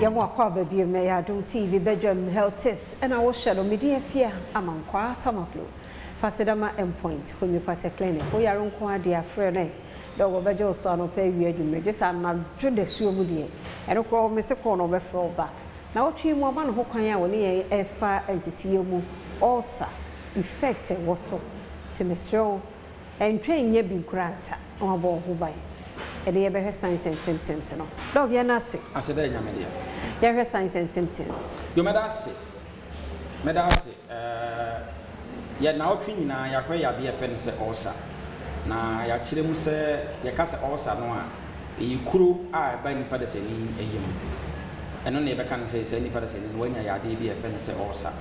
Yamu akwa baby me Adom TV bedroom health tips and I will share media fear among kwa tamaklo. Fasidama endpoint homeopathic clinic. We are on kwa dia friend. Dogo bejo so no pay wi adwuma je sa na dwode suo mu die. Eno ko me se ko no be fro ba. Na wotwi mu aba no ho kwan a woni ye efa entity mu ulcer effect wo so. Temesro entwen nya bi kurasa. Obo ho bai. And you have signs and symptoms, no. Dog, you're not sick. I said, Yamadia. You have signs and symptoms. You medasi. Yet now, Queen, I acquire the offense also. Now, I actually say, your casa also no. You crew, I buy the Padison in a year. And only ever can say any Padison when I had the offense also.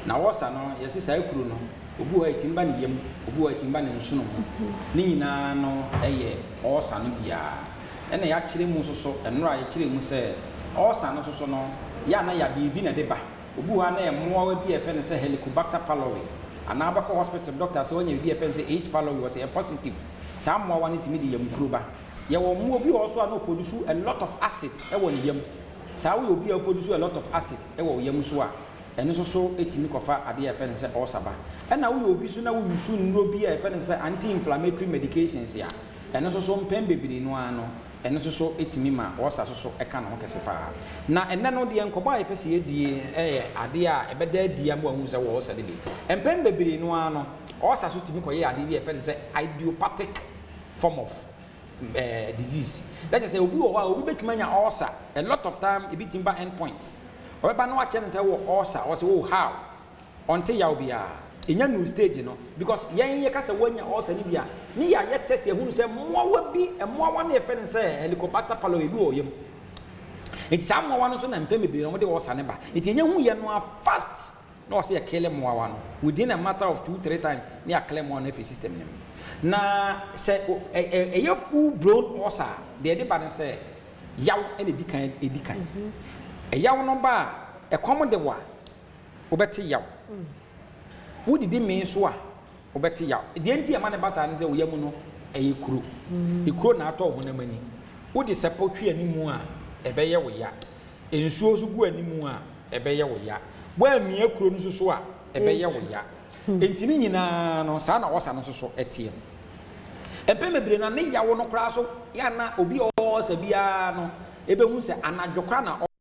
Now, also, no, yes, I crew no. Ubu a timbani yam, ubu a timbani nsuno. Nina no, all son bia. And I actually muso and right actually must say, all son of so no, yana ya be been a deba. Ubu ane more be a fan say Helicobacter pylori. An Abaco hospital doctor so when you be a fancy H pylori was a positive. Some more wanted to meet the Yamkruba. You will move you also no produce a lot of acid, a one yam. So we will be a produce a lot of acid, a yamusua. And also a timikofa at the offense or saba. And now we will be soon will be a offense anti-inflammatory medications here. And also some pen baby no ano. And also a timima or so a can of sepa. Now and then on the uncombined PCA idea a better dear ones was at the bit. And pen baby no ano or sasu timiko idea offense idiopathic form of disease. That is a we make many ulcer a lot of time a bit in by endpoint. Or by no chance say ulcer or say how until you be in your new stage, you know, because ye cast a 1 year ulcer Libya. Ni ya yet test who say more would be and more one year friend say Helicobacter pylori do him. It's some one son and pay me what they was never. It in you know fast no say a kill more one within a matter of 2-3 times near claim one F system. Now say a full blown ulcer, the other say yaw any big kind a kind. A yaw number a common de wa obeti yaw. Who did mean so? Obeti yaw. The empty man basa and say we yamuno a crew. The crew not all when many. Who is support tree anymore? A bear we ya. In so go anymore a bear we ya. Well, me a crew so a bear we ya. In Tinina no sana was an so a team. A pemebrin and ya won't crash yana obi or Sabiano. Ebe who say Anna Jocana.